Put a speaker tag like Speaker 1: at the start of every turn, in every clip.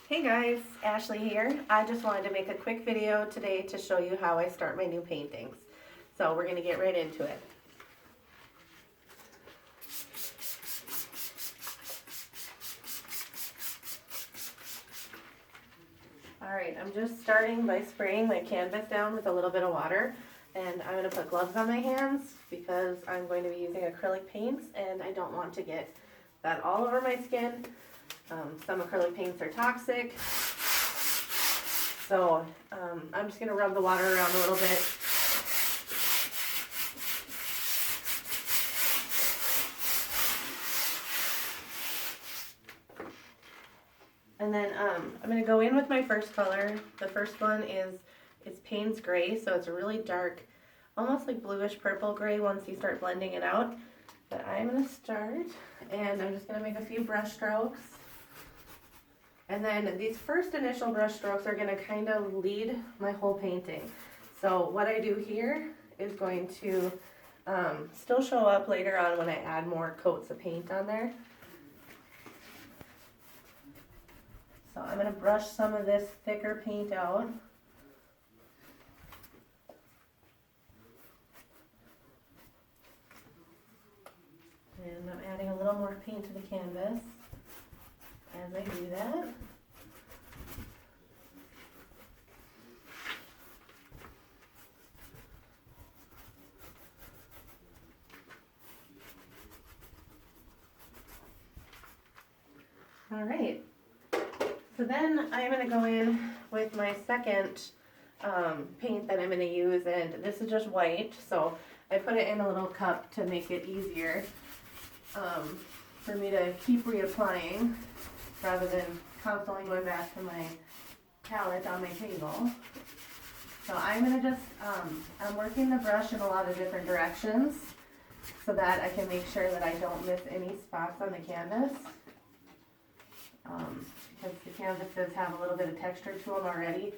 Speaker 1: Hey guys, Ashley here. I just wanted to make a quick video today to show you how I start my new paintings. So we're going to get right into it. Alright, I'm just starting by spraying my canvas down with a little bit of water. And I'm going to put gloves on my hands because I'm going to be using acrylic paints and I don't want to get that all over my skin. Some acrylic paints are toxic. So I'm just going to rub the water around a little bit. And then I'm going to go in with my first color. The first one is Payne's Gray, so it's a really dark, almost like bluish purple gray once you start blending it out. But I'm going to start, and I'm just going to make a few brush strokes. And then these first initial brush strokes are going to kind of lead my whole painting. So what I do here is going to still show up later on when I add more coats of paint on there. So I'm going to brush some of this thicker paint out. And I'm adding a little more paint to the canvas as I do that. All right. So then I'm going to go in with my second paint that I'm going to use, and this is just white, so I put it in a little cup to make it easier for me to keep reapplying rather than constantly going back to my palette on my table. So I'm going to just, I'm working the brush in a lot of different directions so that I can make sure that I don't miss any spots on the canvas. Because the canvases have a little bit of texture to them already,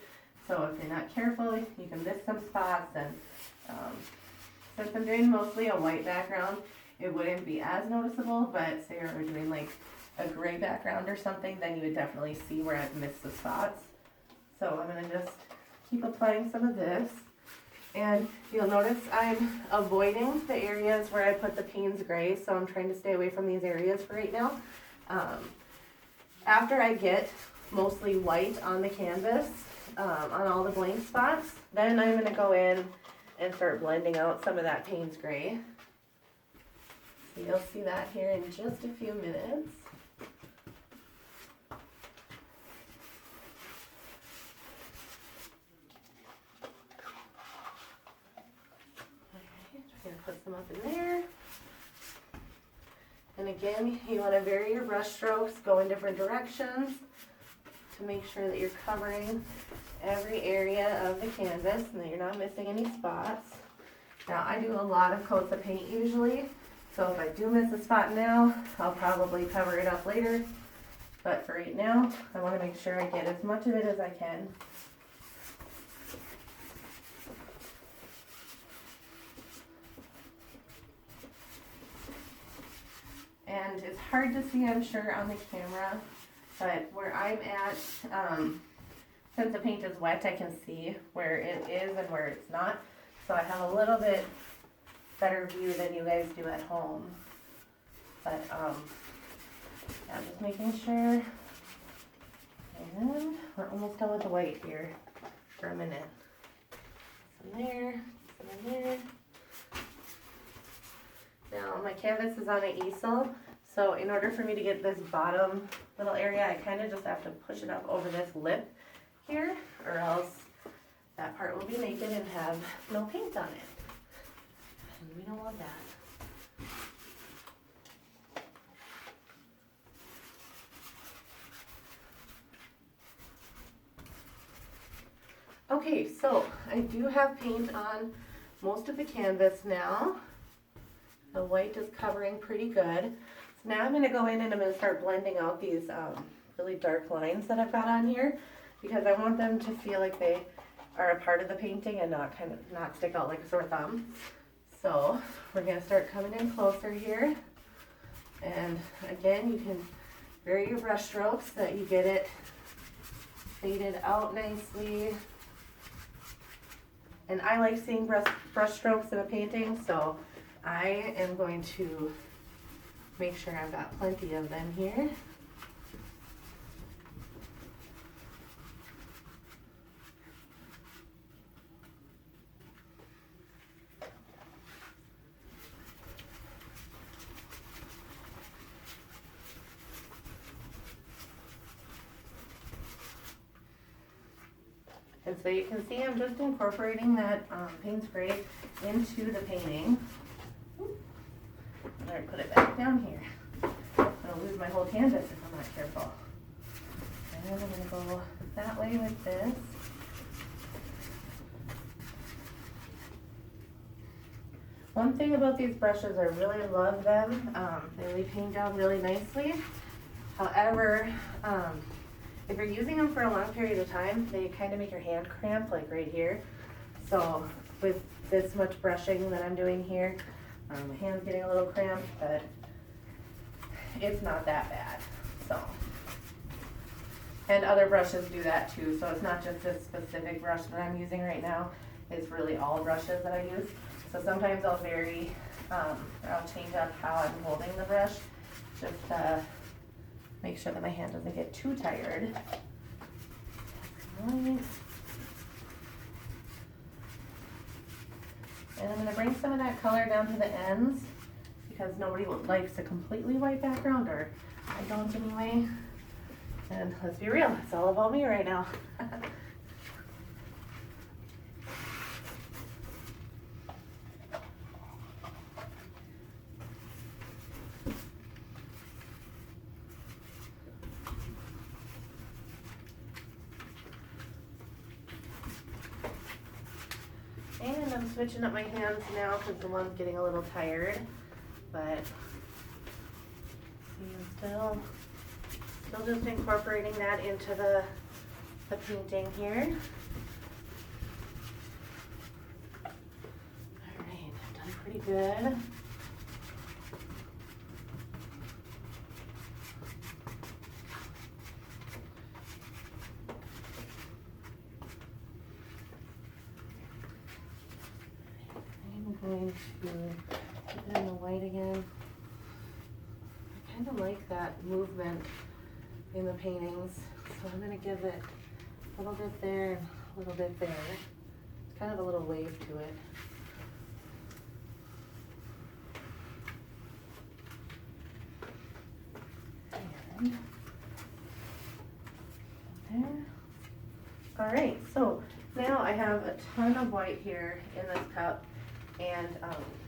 Speaker 1: so if you're not careful, you can miss some spots. And since I'm doing mostly a white background, it wouldn't be as noticeable, but say you're doing like a gray background or something, then you would definitely see where I've missed the spots. So I'm going to just keep applying some of this, and you'll notice I'm avoiding the areas where I put the Payne's Gray, so I'm trying to stay away from these areas for right now. After I get mostly white on the canvas, on all the blank spots, then I'm going to go in and start blending out some of that Payne's Gray. So you'll see that here in just a few minutes. Alright, we're going to put some up in there. And again, you want to vary your brush strokes, go in different directions to make sure that you're covering every area of the canvas and that you're not missing any spots. Now, I do a lot of coats of paint usually, so if I do miss a spot now, I'll probably cover it up later. But for right now, I want to make sure I get as much of it as I can. And it's hard to see, I'm sure, on the camera, but where I'm at, since the paint is wet, I can see where it is and where it's not. So I have a little bit better view than you guys do at home. But yeah, I'm just making sure. And we're almost done with the white here for a minute. Some there, some in there. Now my canvas is on an easel, so in order for me to get this bottom little area, I kind of just have to push it up over this lip here, or else that part will be naked and have no paint on it. And we don't want that. Okay, so I do have paint on most of the canvas now. The white is covering pretty good. So now I'm going to go in and I'm going to start blending out these really dark lines that I've got on here, because I want them to feel like they are a part of the painting and not stick out like a sore thumb. So we're going to start coming in closer here. And again, you can vary your brush strokes so that you get it faded out nicely. And I like seeing brush strokes in a painting, so I am going to make sure I've got plenty of them here. And so you can see I'm just incorporating that paint spray into the painting. I'm going to put it back down here. I'll lose my whole canvas if I'm not careful. And I'm going to go that way with this. One thing about these brushes, I really love them. They lay paint down really nicely. However, if you're using them for a long period of time, they kind of make your hand cramp, like right here. So with this much brushing that I'm doing here, my hand's getting a little cramped, but it's not that bad. So, and other brushes do that too. So it's not just this specific brush that I'm using right now. It's really all brushes that I use. So sometimes I'll vary, I'll change up how I'm holding the brush, just to make sure that my hand doesn't get too tired. Right. And I'm going to bring some of that color down to the ends because nobody likes a completely white background, or I don't anyway. And let's be real, it's all about me right now. And I'm switching up my hands now because the one's getting a little tired, but see, I'm still just incorporating that into the painting here. All right, I've done pretty good. Going to put in the white again. I kind of like that movement in the paintings, so I'm going to give it a little bit there and a little bit there. It's kind of a little wave to it. And there. All right, so now I have a ton of white here in this cup. And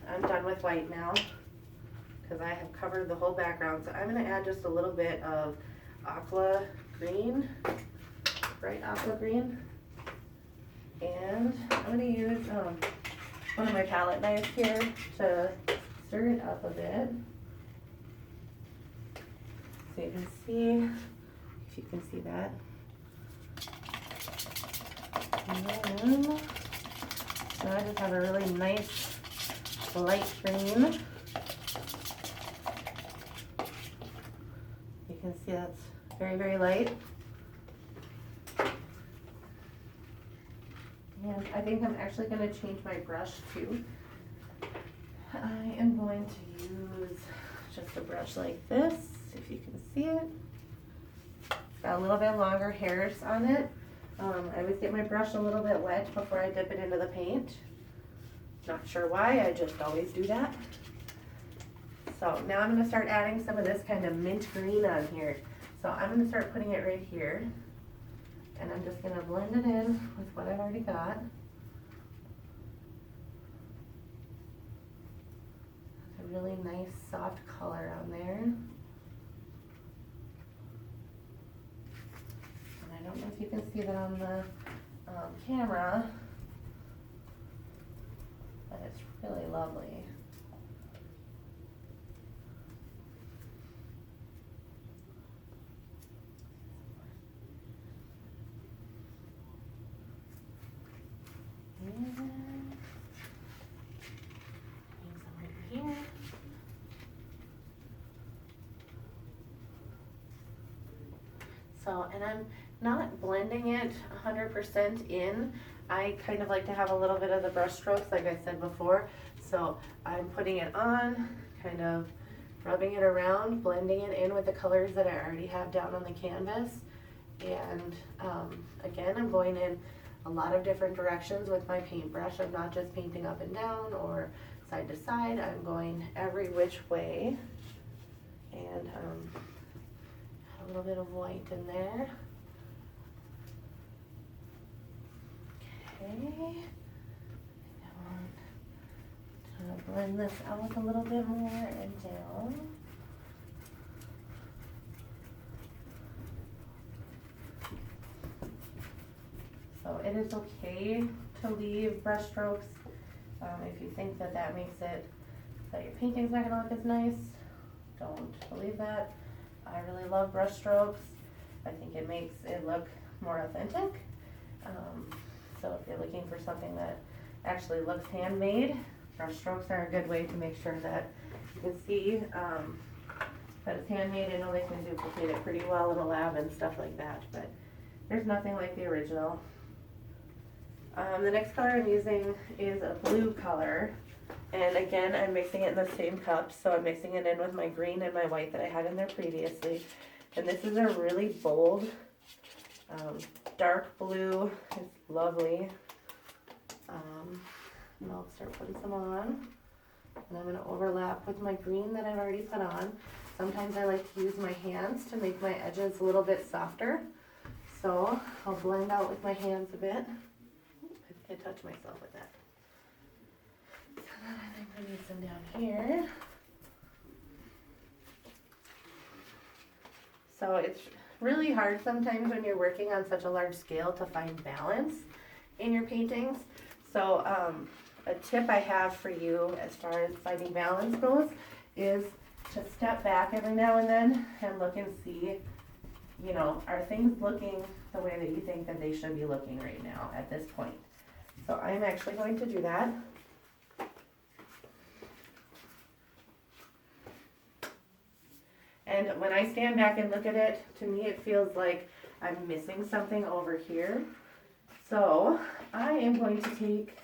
Speaker 1: I'm done with white now because I have covered the whole background. So I'm going to add just a little bit of aqua green, bright aqua green. And I'm going to use one of my palette knives here to stir it up a bit. So you can see, if you can see that. And then, so I just have a really nice light green. You can see that's very, very light. And I think I'm actually going to change my brush too. I am going to use just a brush like this, if you can see it. It's got a little bit longer hairs on it. I always get my brush a little bit wet before I dip it into the paint. Not sure why, I just always do that. So now I'm going to start adding some of this kind of mint green on here. So I'm going to start putting it right here. And I'm just going to blend it in with what I've already got. It's a really nice soft color on there. I don't know if you can see that on the camera, but it's really lovely. And some right here. So, and I'm not blending it 100% in. I kind of like to have a little bit of the brush strokes, like I said before. So I'm putting it on, kind of rubbing it around, blending it in with the colors that I already have down on the canvas. And again, I'm going in a lot of different directions with my paintbrush. I'm not just painting up and down or side to side. I'm going every which way. And a little bit of white in there. Okay. I want to blend this out a little bit more and down. So it is okay to leave brush strokes if you think that that makes it that your painting's not going to look as nice. Don't believe that. I really love brush strokes. I think it makes it look more authentic. So if you're looking for something that actually looks handmade, brush strokes are a good way to make sure that you can see that it's handmade. I know they can duplicate it pretty well in a lab and stuff like that, but there's nothing like the original. The next color I'm using is a blue color, and again I'm mixing it in the same cup, so I'm mixing it in with my green and my white that I had in there previously. And this is a really bold dark blue. It's lovely. And I'll start putting some on, and I'm going to overlap with my green that I've already put on. Sometimes I like to use my hands to make my edges a little bit softer, so I'll blend out with my hands a bit. I touch myself with that. So then I think I need some down here. So it's really hard sometimes when you're working on such a large scale to find balance in your paintings. So a tip I have for you as far as finding balance goes is to step back every now and then and look and see, you know, are things looking the way that you think that they should be looking right now at this point. So I'm actually going to do that. And when I stand back and look at it, to me it feels like I'm missing something over here. So I am going to take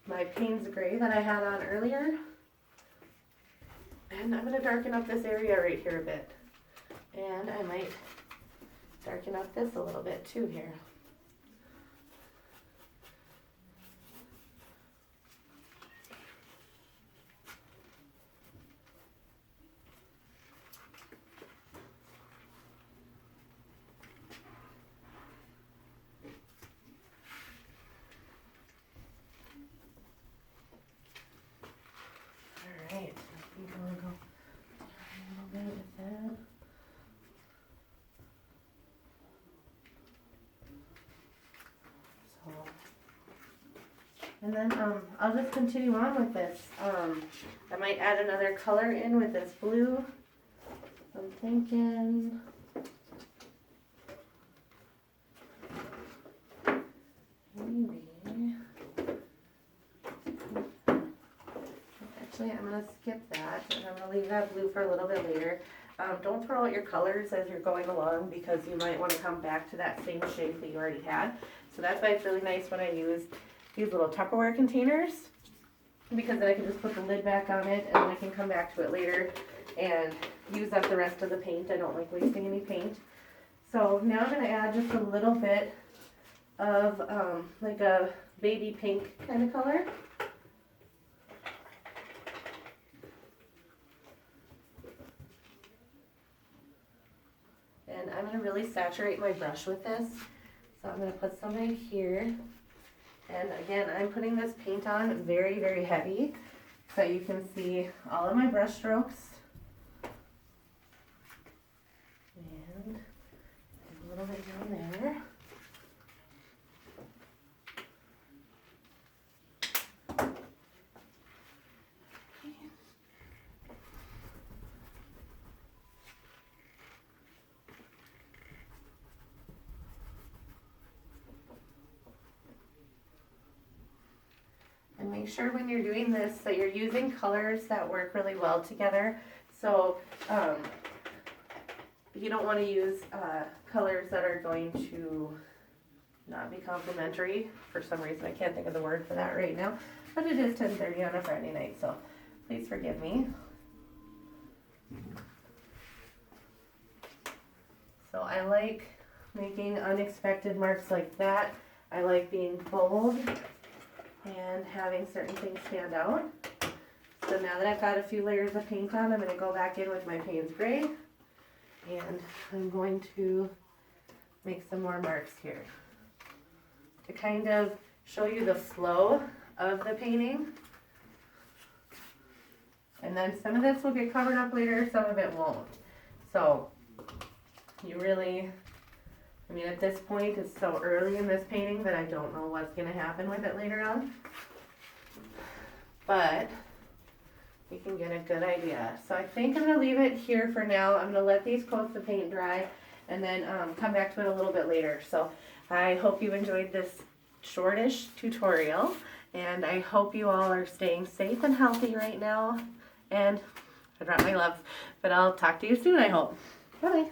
Speaker 1: my Payne's Gray that I had on earlier, and I'm going to darken up this area right here a bit. And I might darken up this a little bit too here. And then I'll just continue on with this. I might add another color in with this blue. I'm thinking maybe. Actually, I'm going to skip that, and I'm going to leave that blue for a little bit later. Don't throw out your colors as you're going along, because you might want to come back to that same shape that you already had. So that's why it's really nice when I use these little Tupperware containers, because then I can just put the lid back on it and then I can come back to it later and use up the rest of the paint. I don't like wasting any paint. So now I'm going to add just a little bit of like a baby pink kind of color. And I'm going to really saturate my brush with this. So I'm going to put some right here. And again, I'm putting this paint on very, very heavy so you can see all of my brush strokes. And a little bit down there. And make sure when you're doing this that you're using colors that work really well together. So you don't want to use colors that are going to not be complimentary. For some reason, I can't think of the word for that right now. But it is 10:30 on a Friday night, so please forgive me. So I like making unexpected marks like that. I like being bold and having certain things stand out. So now that I've got a few layers of paint on, I'm going to go back in with my Payne's Gray, and I'm going to make some more marks here to kind of show you the flow of the painting. And then some of this will get covered up later, some of it won't. So you really, I mean, at this point it's so early in this painting that I don't know what's going to happen with it later on. But you can get a good idea. So I think I'm going to leave it here for now. I'm going to let these coats of paint dry and then come back to it a little bit later. So I hope you enjoyed this shortish tutorial, and I hope you all are staying safe and healthy right now. And I brought my gloves, but I'll talk to you soon, I hope. Bye.